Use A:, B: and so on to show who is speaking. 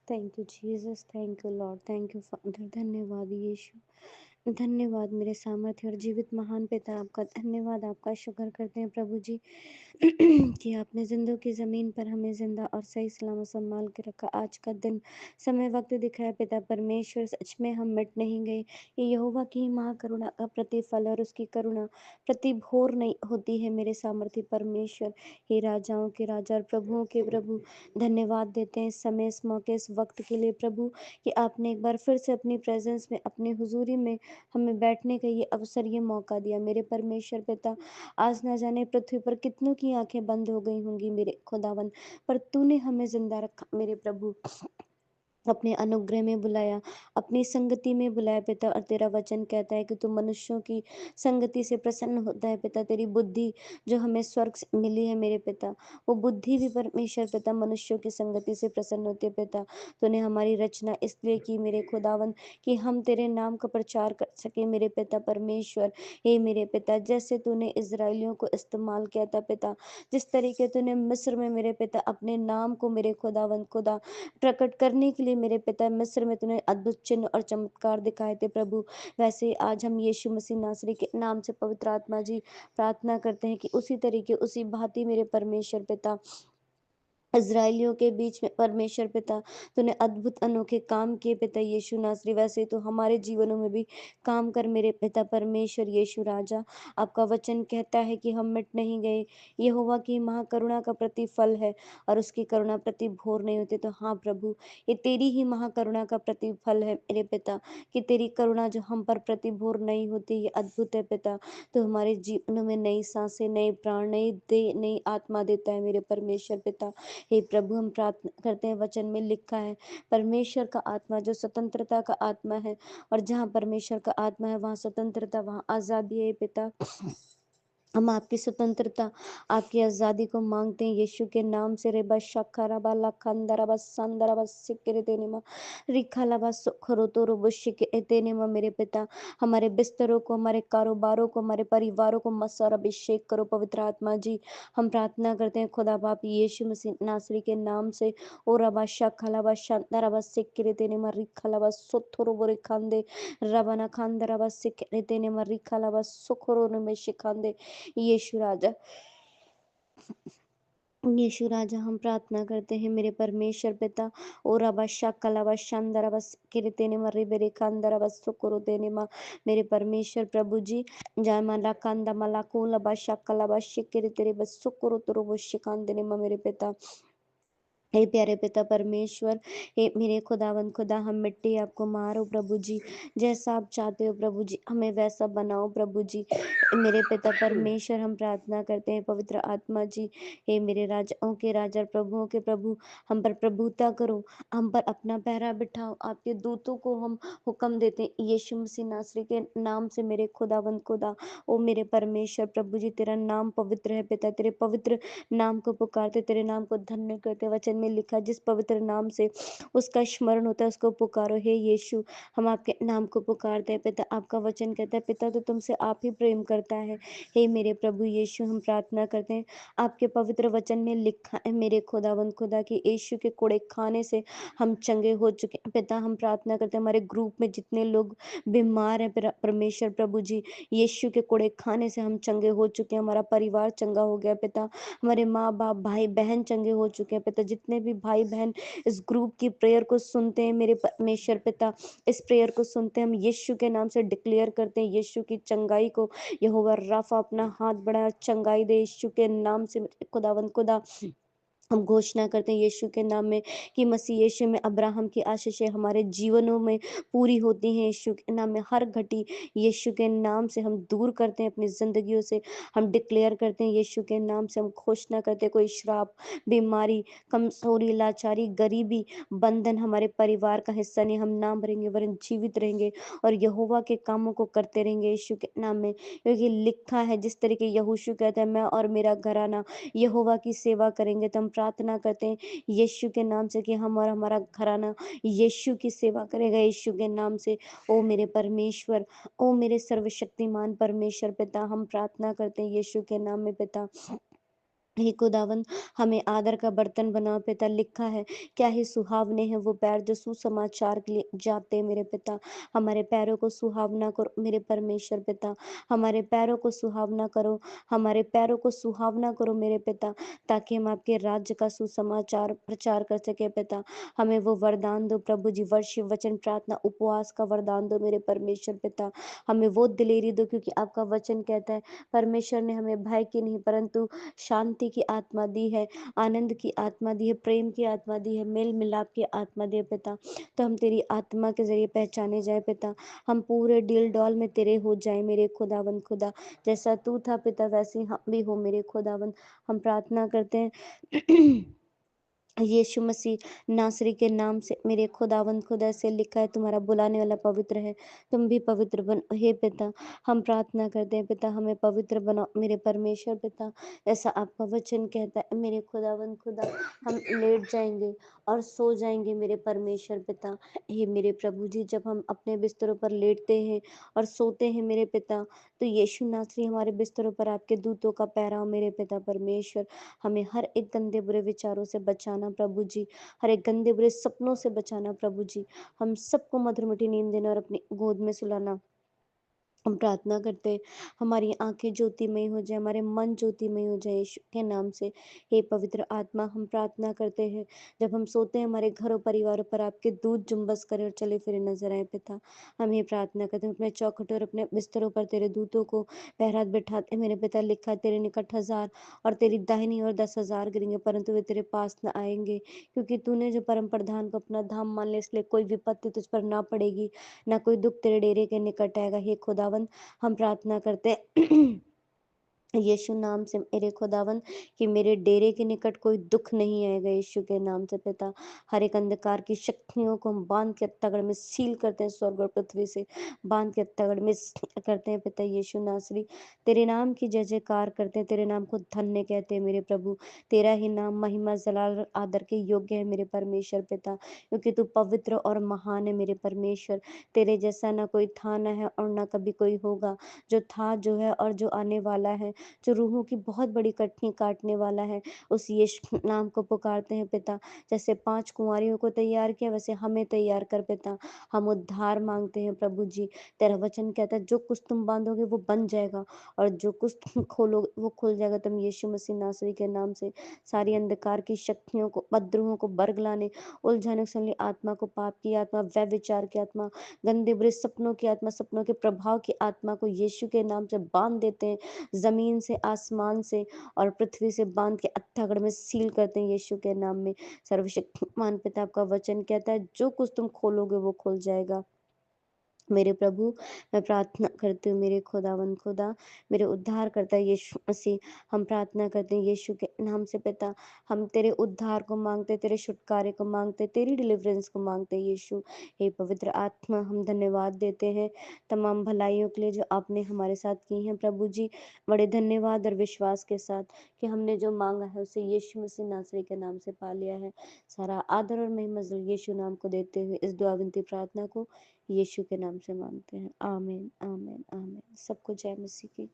A: Thank you Jesus, thank you Lord, thank you father. धन्यवाद यीशु, धन्यवाद मेरे सामर्थ्य और जीवित महान पिता, आपका धन्यवाद, आपका शुक्र करते हैं प्रभु जी कि आपने जिंदों की ज़मीन पर हमें जिंदा और सही सलामत संभाल के रखा। आज का दिन, समय, वक्त दिखाया पिता परमेश्वर, सच में हम मिट नहीं गए। ये यहोवा की महाकरुणा का प्रतिफल और उसकी करुणा प्रतिभोर नहीं होती है मेरे सामर्थ्य परमेश्वर। हे राजाओं के राजा और प्रभुओं के प्रभु, धन्यवाद देते हैं इस समय, इस मौके, इस वक्त के लिए प्रभु, कि आपने एक बार फिर से अपनी प्रेजेंस में, अपनी हुजूरी में हमें बैठने का ये अवसर, ये मौका दिया मेरे परमेश्वर पिता। आज ना जाने पृथ्वी पर कितनों की आंखें बंद हो गई होंगी मेरे खुदावन, पर तूने हमें जिंदा रखा मेरे प्रभु, अपने अनुग्रह में बुलाया, अपनी संगति में बुलाया पिता। और तेरा वचन कहता है कि तू मनुष्यों की संगति से प्रसन्न होता है पिता। तेरी बुद्धि जो हमें स्वर्ग से मिली है मेरे पिता, वो बुद्धि भी परमेश्वर पिता मनुष्यों की संगति से प्रसन्न होती है पिता। तूने हमारी रचना इसलिए की मेरे खुदावन, कि हम तेरे नाम का प्रचार कर सके मेरे पिता परमेश्वर। हे मेरे पिता, जैसे तूने इजरायलियों को इस्तेमाल किया था पिता, जिस तरीके तूने मिस्र में मेरे पिता अपने नाम को मेरे खुदावन खुदा प्रकट करने के लिए मेरे पिता मिस्र में तूने अद्भुत चिन्ह और चमत्कार दिखाए थे प्रभु, वैसे ही आज हम यीशु मसीह नासरी के नाम से पवित्र आत्मा जी प्रार्थना करते हैं कि उसी तरीके, उसी भांति मेरे परमेश्वर पिता, इज़राइलियों के बीच में परमेश्वर पिता तूने अद्भुत अनोखे काम किए पिता यीशु नासरी, वैसे तो हमारे जीवनों में भी काम कर मेरे पिता परमेश्वर यीशु राजा। आपका वचन कहता है कि हम मिट नहीं गए, यहोवा की महाकरुणा का प्रतिफल है और उसकी करुणा प्रतिभोर नहीं होती। तो हाँ प्रभु, ये तेरी ही महाकरुणा का प्रतिफल है मेरे पिता, कि तेरी करुणा जो हम पर प्रतिभोर नहीं होती, ये अद्भुत है पिता। तो हमारे जीवनों में नई सांसें, नए प्राण, नई आत्मा देता है मेरे परमेश्वर पिता। हे प्रभु, हम प्रार्थना करते हैं, वचन में लिखा है परमेश्वर का आत्मा जो स्वतंत्रता का आत्मा है, और जहाँ परमेश्वर का आत्मा है वहाँ स्वतंत्रता, वहाँ आजादी है पिता। हम आपकी स्वतंत्रता, आपकी आज़ादी को मांगते हैं यीशु के नाम से। रेबा शखरा बाला खंदरा बस संदरा बस सिक्के देने मा रिखला बस सुखरो तो रुबुशी के देने मा मेरे पिता, हमारे बिस्तरों को, हमारे कारोबारों को, हमारे परिवारों को मस्सा और अभिषेक करो पवित्र आत्मा जी। हम प्रार्थना करते हैं खुदा बाप यीशु मसीह नासरी के नाम से। ओ रबा शखला बस शंदरा बस सिक्के देने मा रिखला बस सुथरो बोरे खांदे रबाना खंदरा बस सिक्के देने मा रिखला बस सुखरो में शिखांदे। यीशु राजा, यीशु राजा, हम प्रार्थना करते हैं मेरे परमेश्वर पिता। ओ रबा शाकला बस शांदरा बस किरते ने मर्री बेरे खांदरा बस सुकुरु देने मा मेरे परमेश्वर प्रभु जी। जय माला कांदा मला कोला बस शाकला बस शिकिर तेरे बस सुकुरु तुरु बस शिकान देने मा मेरे पिता। हे प्यारे पिता परमेश्वर, हे मेरे खुदावन खुदा, हम मिट्टी आपको मारो प्रभु जी, जैसा आप चाहते हो प्रभु जी, हमें वैसा बनाओ प्रभु जी। मेरे पिता परमेश्वर, हम प्रार्थना करते हैं पवित्र आत्मा जी, हे मेरे राजाओं के राजा और प्रभुओं के प्रभु, हम पर प्रभुता करो, हम पर अपना पहरा बिठाओ। आपके दूतों को हम हुक्म देते हैं यीशु मसीह नासरी के नाम से मेरे खुदावन खुदा। ओ मेरे परमेश्वर प्रभु जी, तेरा नाम पवित्र है पिता, तेरे पवित्र नाम को पुकारते, तेरे नाम को धन्य करते। वचन में लिखा, जिस पवित्र नाम से उसका स्मरण होता है उसको पुकारो। हे यीशु, हम आपके नाम को पुकारते हैं पिता। आपका वचन कहता है पिता तो तुमसे आप ही प्रेम करता है। हे मेरे प्रभु यीशु, हम प्रार्थना करते हैं, आपके पवित्र वचन में लिखा है मेरे खुदावंद खुदा की यीशु के कोड़े खाने से हम चंगे हो चुके हैं पिता। हम प्रार्थना करते हैं हमारे ग्रुप में जितने लोग बीमार हैं परमेश्वर प्रभु जी, यीशु के कोड़े खाने से हम चंगे हो चुके हैं। हमारा परिवार चंगा हो गया पिता, हमारे माँ बाप भाई बहन चंगे हो चुके हैं पिता। जितने भी भाई बहन इस ग्रुप की प्रेयर को सुनते हैं मेरे परमेश्वर पिता, इस प्रेयर को सुनते हैं, हम यीशु के नाम से डिक्लेयर करते हैं यीशु की चंगाई को। यहोवा राफा अपना हाथ बढ़ाया, चंगाई दे यीशु के नाम से खुदावंद खुदा। हम घोषणा करते हैं यीशु के नाम में कि मसीह यीशु में अब्राहम की आशीषें हमारे जीवनों में पूरी होती हैं। यीशु के नाम में हर घटी यीशु के नाम से हम दूर करते हैं अपनी जिंदगियों से। हम डिक्लेयर करते हैं यीशु के नाम से, हम घोषणा करते हैं कोई श्राप, बीमारी, कमजोरी, लाचारी, गरीबी, बंधन हमारे परिवार का हिस्सा नहीं। हम ना मरेंगे वरन जीवित रहेंगे और यहोवा के कामों को करते रहेंगे यीशु के नाम में, क्योंकि लिखा है जिस तरीके यहोशू कहता है, मैं और मेरा घराना यहोवा की सेवा करेंगे। तो हम प्रार्थना करते हैं यीशु के नाम से कि हम और हमारा घराना यीशु की सेवा करेगा यीशु के नाम से। ओ मेरे परमेश्वर, ओ मेरे सर्वशक्तिमान परमेश्वर पिता, हम प्रार्थना करते हैं यीशु के नाम में पिता। हे खुदावन हमें आदर का बर्तन बनाओ पिता। लिखा है क्या ही सुहावने हैं वो पैर जो सुसमाचार के लिए जाते हैं मेरे पिता। हमारे पैरों को सुहावना करो मेरे परमेश्वर पिता। हमारे पैरों को सुहावना करो, हमारे पैरों को सुहावना करो मेरे पिता, ताकि हम आपके राज्य का सुसमाचार प्रचार कर सके पिता। हमें वो वरदान दो प्रभु जी, वर्षिप वचन प्रार्थना उपवास का वरदान दो मेरे परमेश्वर पिता। हमें वो दिलेरी दो, क्योंकि आपका वचन कहता है परमेश्वर ने हमें भय की नहीं परंतु शांति की आत्मा दी है, आनंद की आत्मा दी है, प्रेम की आत्मा दी है, मेल मिलाप की आत्मा दी है पिता। तो हम तेरी आत्मा के ज़रिए पहचाने जाए पिता। हम पूरे डील-डॉल में तेरे हो जाएँ मेरे खुदावंद खुदा। जैसा तू था पिता वैसे ही हम भी हो मेरे खुदावंद। हम प्रार्थना करते हैं यीशु मसीह नासरी के नाम से मेरे खुदावंद खुदा से लिखा है तुम्हारा बुलाने वाला पवित्र है, तुम भी पवित्र बनो हे पिता। हम प्रार्थना करते हैं पिता हमें पवित्र बनाओ मेरे परमेश्वर पिता। ऐसा आपका वचन कहता है मेरे खुदावंद खुदा, हम लेट जाएंगे और सो जाएंगे मेरे परमेश्वर पिता। हे मेरे प्रभु जी, जब हम अपने बिस्तरों पर लेटते हैं और सोते हैं मेरे पिता, तो यीशु नासरी हमारे बिस्तरों पर आपके दूतों का पहराव मेरे पिता परमेश्वर। हमें हर एक गंदे बुरे विचारों से बचाना प्रभु जी, हर एक गंदे बुरे सपनों से बचाना प्रभु जी। हम सबको मधुर मीठी नींद देना और अपनी गोद में सुलाना। हम प्रार्थना करते हैं हमारी आंखें ज्योतिमय हो जाए, हमारे मन ज्योतिमय हो जाए यीशु के नाम से। हे पवित्र आत्मा, हम प्रार्थना करते हैं जब हम सोते हैं हमारे घरों परिवारों पर आपके दूत जुम्बस करे और चले फिरे नजर आए पिता। हम ये प्रार्थना करते हैं अपने चौखटों और अपने बिस्तरों पर तेरे दूतों को पहरा बिठाते मेरे पिता। लिखा है तेरे निकट 1000 और तेरी दाहिनी ओर 10,000 गिरेंगे परंतु वे तेरे पास न आएंगे, क्योंकि तूने जो परम प्रधान को अपना धाम मान लिया, इसलिए कोई विपत्ति तुझ पर ना पड़ेगी, ना कोई दुख तेरे डेरे के निकट आएगा। हे खुदावन हम प्रार्थना करते हैं यीशु नाम से मेरे खुदावन कि मेरे डेरे के निकट कोई दुख नहीं आएगा यीशु के नाम से पिता। हर एक अंधकार की शक्तियों को हम बांध के तगड़ में सील करते हैं, स्वर्ग और पृथ्वी से बांध के तगड़ में सील करते हैं पिता यीशु नासरी। तेरे नाम की जय जयकार करते हैं, तेरे नाम को धन्य कहते हैं मेरे प्रभु। तेरा ही नाम महिमा जलाल और आदर के योग्य है मेरे परमेश्वर पिता, क्योंकि तू पवित्र और महान है मेरे परमेश्वर। तेरे जैसा ना कोई था ना है और ना कभी कोई होगा, जो था जो है और जो आने वाला है, जो रूहों की बहुत बड़ी कटनी काटने वाला है। उस यीशु नाम को पुकारते हैं पिता। जैसे 5 कुँवारियों को तैयार किया वैसे हमें तैयार कर पिता। हम उद्धार मांगते हैं प्रभु जी। तेरा वचन कहता है जो कुछ तुम बांधोगे वो बंध जाएगा और जो कुछ तुम खोलोगे वो खुल जाएगा। तुम यीशु मसीह नासरी के नाम से सारी अंधकार की शक्तियों को, उपद्रवों को बरगलाने, उलझाने से वाली आत्मा को, पाप की आत्मा, व्यभिचार की आत्मा, गंदे बुरे सपनों की आत्मा, सपनों के प्रभाव की आत्मा को यीशु के नाम से बांध देते हैं। ज़मीन से, आसमान से और पृथ्वी से बांध के अत्यागढ़ में सील करते हैं यीशु के नाम में। सर्वशक्तिमान पिता आपका वचन कहता है जो कुछ तुम खोलोगे वो खुल जाएगा। मेरे प्रभु, मैं प्रार्थना करती हूँ मेरे खुदावंद खुदा, मेरे उद्धारकर्ता यीशु मसीह, हम प्रार्थना करते हैं यीशु के नाम से पिता। हम तेरे उद्धार को मांगते, तेरे छुटकारे को मांगते, तेरी डिलीवरेंस को मांगते यीशु। हे पवित्र आत्मा, हम धन्यवाद देते हैं तमाम भलाइयों के लिए जो आपने हमारे साथ की हैं प्रभु जी। बड़े धन्यवाद और विश्वास के साथ कि हमने जो मांगा है उसे यीशु मसीह नासरी के नाम से पा लिया है। सारा आदर और महिमा यीशु नाम को देते हुए इस दुआ विनती प्रार्थना को यीशु के नाम से मांगते हैं। आमीन, आमीन, आमीन। सबको जय मसीह की।